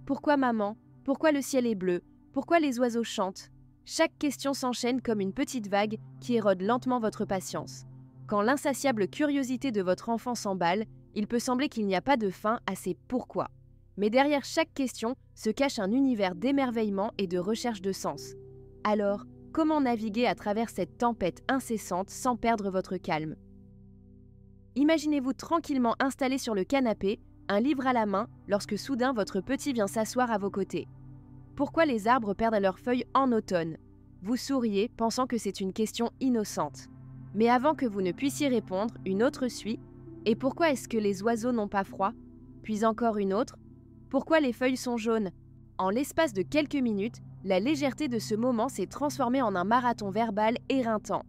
Pourquoi maman? Pourquoi le ciel est bleu? Pourquoi les oiseaux chantent? Chaque question s'enchaîne comme une petite vague qui érode lentement votre patience. Quand l'insatiable curiosité de votre enfant s'emballe, il peut sembler qu'il n'y a pas de fin à ces pourquoi. Mais derrière chaque question se cache un univers d'émerveillement et de recherche de sens. Alors, comment naviguer à travers cette tempête incessante sans perdre votre calme? Imaginez-vous tranquillement installé sur le canapé, un livre à la main, lorsque soudain votre petit vient s'asseoir à vos côtés. Pourquoi les arbres perdent leurs feuilles en automne? Vous souriez, pensant que c'est une question innocente. Mais avant que vous ne puissiez répondre, une autre suit. Et pourquoi est-ce que les oiseaux n'ont pas froid? Puis encore une autre. Pourquoi les feuilles sont jaunes? En l'espace de quelques minutes, la légèreté de ce moment s'est transformée en un marathon verbal éreintant.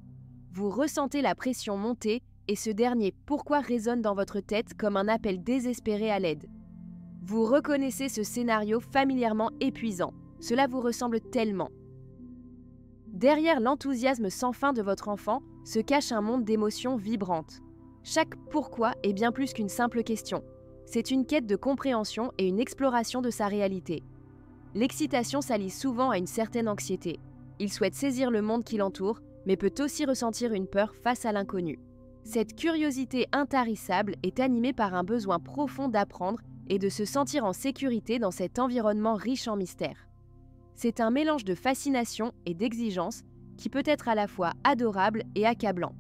Vous ressentez la pression monter et ce dernier pourquoi résonne dans votre tête comme un appel désespéré à l'aide. Vous reconnaissez ce scénario familièrement épuisant. Cela vous ressemble tellement. Derrière l'enthousiasme sans fin de votre enfant se cache un monde d'émotions vibrantes. Chaque pourquoi est bien plus qu'une simple question. C'est une quête de compréhension et une exploration de sa réalité. L'excitation s'allie souvent à une certaine anxiété. Il souhaite saisir le monde qui l'entoure, mais peut aussi ressentir une peur face à l'inconnu. Cette curiosité intarissable est animée par un besoin profond d'apprendre et de se sentir en sécurité dans cet environnement riche en mystères. C'est un mélange de fascination et d'exigence qui peut être à la fois adorable et accablant.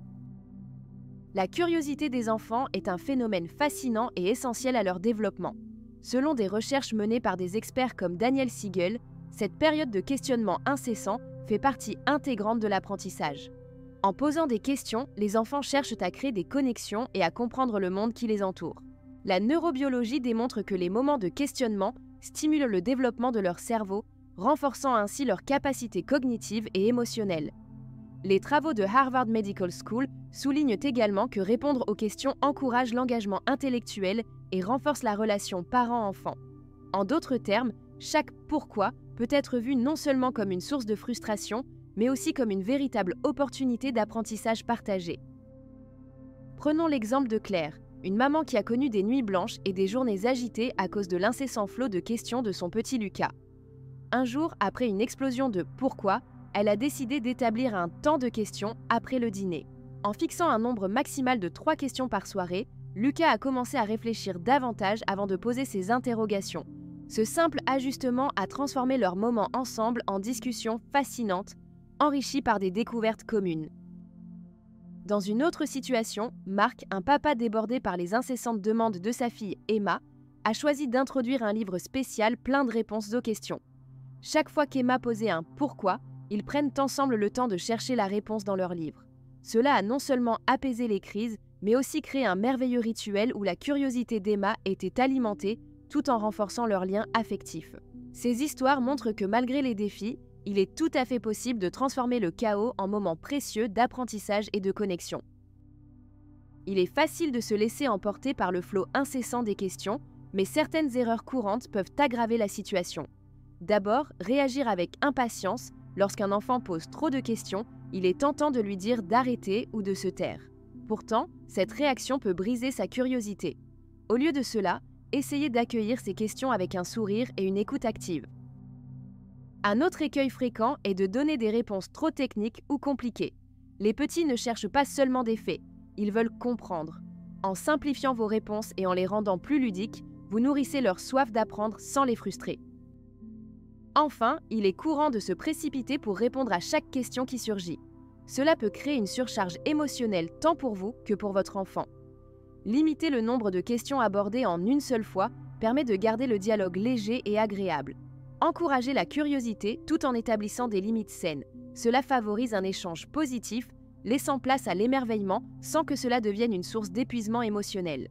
La curiosité des enfants est un phénomène fascinant et essentiel à leur développement. Selon des recherches menées par des experts comme Daniel Siegel, cette période de questionnement incessant fait partie intégrante de l'apprentissage. En posant des questions, les enfants cherchent à créer des connexions et à comprendre le monde qui les entoure. La neurobiologie démontre que les moments de questionnement stimulent le développement de leur cerveau, renforçant ainsi leurs capacités cognitives et émotionnelles. Les travaux de Harvard Medical School soulignent également que répondre aux questions encourage l'engagement intellectuel et renforce la relation parent-enfant. En d'autres termes, chaque pourquoi peut être vu non seulement comme une source de frustration, mais aussi comme une véritable opportunité d'apprentissage partagé. Prenons l'exemple de Claire, une maman qui a connu des nuits blanches et des journées agitées à cause de l'incessant flot de questions de son petit Lucas. Un jour, après une explosion de « pourquoi ?», elle a décidé d'établir un temps de questions après le dîner. En fixant un nombre maximal de 3 questions par soirée, Lucas a commencé à réfléchir davantage avant de poser ses interrogations. Ce simple ajustement a transformé leur moment ensemble en discussions fascinantes, enrichies par des découvertes communes. Dans une autre situation, Marc, un papa débordé par les incessantes demandes de sa fille Emma, a choisi d'introduire un livre spécial plein de réponses aux questions. Chaque fois qu'Emma posait un « pourquoi ?», ils prennent ensemble le temps de chercher la réponse dans leur livre. Cela a non seulement apaisé les crises, mais aussi créé un merveilleux rituel où la curiosité d'Emma était alimentée tout en renforçant leur lien affectif. Ces histoires montrent que malgré les défis, il est tout à fait possible de transformer le chaos en moments précieux d'apprentissage et de connexion. Il est facile de se laisser emporter par le flot incessant des questions, mais certaines erreurs courantes peuvent aggraver la situation. D'abord, réagir avec impatience. Lorsqu'un enfant pose trop de questions, il est tentant de lui dire d'arrêter ou de se taire. Pourtant, cette réaction peut briser sa curiosité. Au lieu de cela, essayez d'accueillir ces questions avec un sourire et une écoute active. Un autre écueil fréquent est de donner des réponses trop techniques ou compliquées. Les petits ne cherchent pas seulement des faits, ils veulent comprendre. En simplifiant vos réponses et en les rendant plus ludiques, vous nourrissez leur soif d'apprendre sans les frustrer. Enfin, il est courant de se précipiter pour répondre à chaque question qui surgit. Cela peut créer une surcharge émotionnelle tant pour vous que pour votre enfant. Limiter le nombre de questions abordées en une seule fois permet de garder le dialogue léger et agréable. Encouragez la curiosité tout en établissant des limites saines. Cela favorise un échange positif, laissant place à l'émerveillement sans que cela devienne une source d'épuisement émotionnel.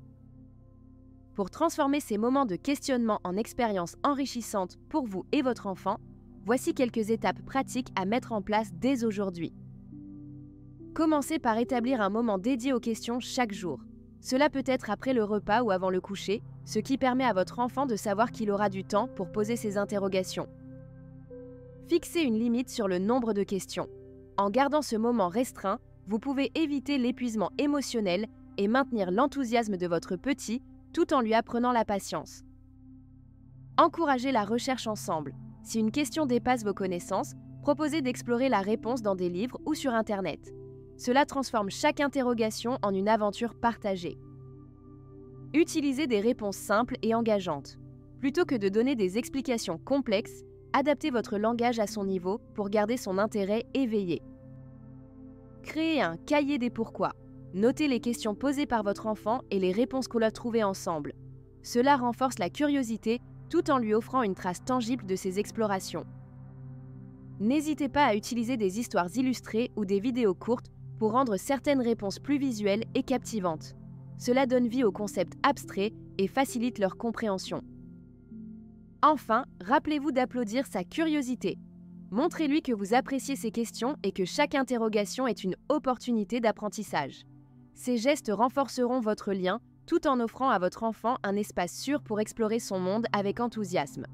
Pour transformer ces moments de questionnement en expériences enrichissantes pour vous et votre enfant, voici quelques étapes pratiques à mettre en place dès aujourd'hui. Commencez par établir un moment dédié aux questions chaque jour. Cela peut être après le repas ou avant le coucher, ce qui permet à votre enfant de savoir qu'il aura du temps pour poser ses interrogations. Fixez une limite sur le nombre de questions. En gardant ce moment restreint, vous pouvez éviter l'épuisement émotionnel et maintenir l'enthousiasme de votre petit tout en lui apprenant la patience. Encouragez la recherche ensemble. Si une question dépasse vos connaissances, proposez d'explorer la réponse dans des livres ou sur Internet. Cela transforme chaque interrogation en une aventure partagée. Utilisez des réponses simples et engageantes. Plutôt que de donner des explications complexes, adaptez votre langage à son niveau pour garder son intérêt éveillé. Créez un cahier des pourquoi. Notez les questions posées par votre enfant et les réponses qu'on a trouvées ensemble. Cela renforce la curiosité tout en lui offrant une trace tangible de ses explorations. N'hésitez pas à utiliser des histoires illustrées ou des vidéos courtes pour rendre certaines réponses plus visuelles et captivantes. Cela donne vie aux concepts abstraits et facilite leur compréhension. Enfin, rappelez-vous d'applaudir sa curiosité. Montrez-lui que vous appréciez ses questions et que chaque interrogation est une opportunité d'apprentissage. Ces gestes renforceront votre lien tout en offrant à votre enfant un espace sûr pour explorer son monde avec enthousiasme.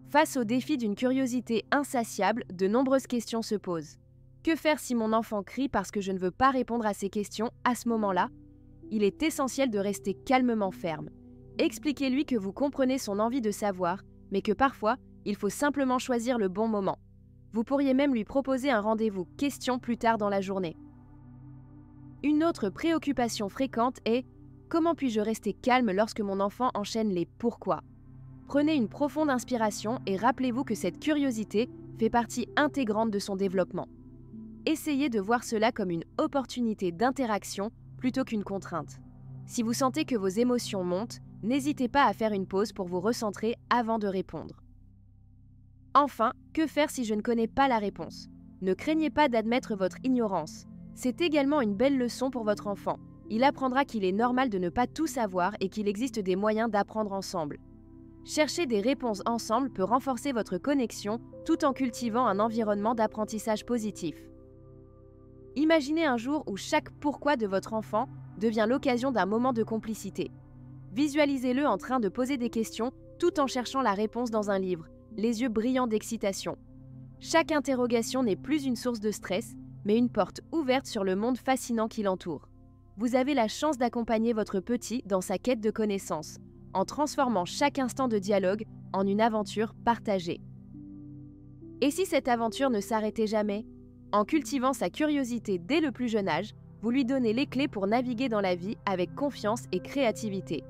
Face au défi d'une curiosité insatiable, de nombreuses questions se posent. Que faire si mon enfant crie parce que je ne veux pas répondre à ses questions à ce moment-là? Il est essentiel de rester calmement ferme. Expliquez-lui que vous comprenez son envie de savoir, mais que parfois, il faut simplement choisir le bon moment. Vous pourriez même lui proposer un rendez-vous question plus tard dans la journée. Une autre préoccupation fréquente est « Comment puis-je rester calme lorsque mon enfant enchaîne les pourquoi ?» Prenez une profonde inspiration et rappelez-vous que cette curiosité fait partie intégrante de son développement. Essayez de voir cela comme une opportunité d'interaction plutôt qu'une contrainte. Si vous sentez que vos émotions montent, n'hésitez pas à faire une pause pour vous recentrer avant de répondre. Enfin, que faire si je ne connais pas la réponse? Ne craignez pas d'admettre votre ignorance. C'est également une belle leçon pour votre enfant. Il apprendra qu'il est normal de ne pas tout savoir et qu'il existe des moyens d'apprendre ensemble. Chercher des réponses ensemble peut renforcer votre connexion tout en cultivant un environnement d'apprentissage positif. Imaginez un jour où chaque pourquoi de votre enfant devient l'occasion d'un moment de complicité. Visualisez-le en train de poser des questions tout en cherchant la réponse dans un livre, les yeux brillants d'excitation. Chaque interrogation n'est plus une source de stress, mais une porte ouverte sur le monde fascinant qui l'entoure. Vous avez la chance d'accompagner votre petit dans sa quête de connaissances, en transformant chaque instant de dialogue en une aventure partagée. Et si cette aventure ne s'arrêtait jamais? En cultivant sa curiosité dès le plus jeune âge, vous lui donnez les clés pour naviguer dans la vie avec confiance et créativité.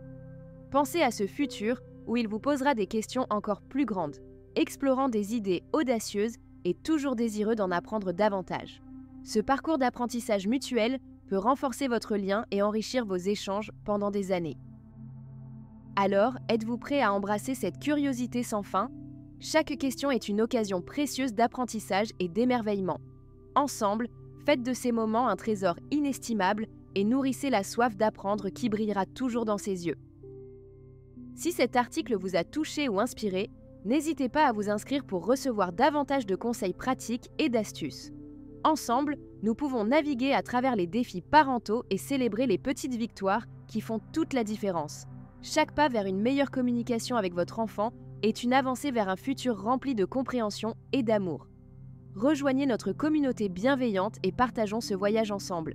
Pensez à ce futur où il vous posera des questions encore plus grandes, explorant des idées audacieuses et toujours désireux d'en apprendre davantage. Ce parcours d'apprentissage mutuel peut renforcer votre lien et enrichir vos échanges pendant des années. Alors, êtes-vous prêt à embrasser cette curiosité sans fin? Chaque question est une occasion précieuse d'apprentissage et d'émerveillement. Ensemble, faites de ces moments un trésor inestimable et nourrissez la soif d'apprendre qui brillera toujours dans ses yeux. Si cet article vous a touché ou inspiré, n'hésitez pas à vous inscrire pour recevoir davantage de conseils pratiques et d'astuces. Ensemble, nous pouvons naviguer à travers les défis parentaux et célébrer les petites victoires qui font toute la différence. Chaque pas vers une meilleure communication avec votre enfant est une avancée vers un futur rempli de compréhension et d'amour. Rejoignez notre communauté bienveillante et partageons ce voyage ensemble.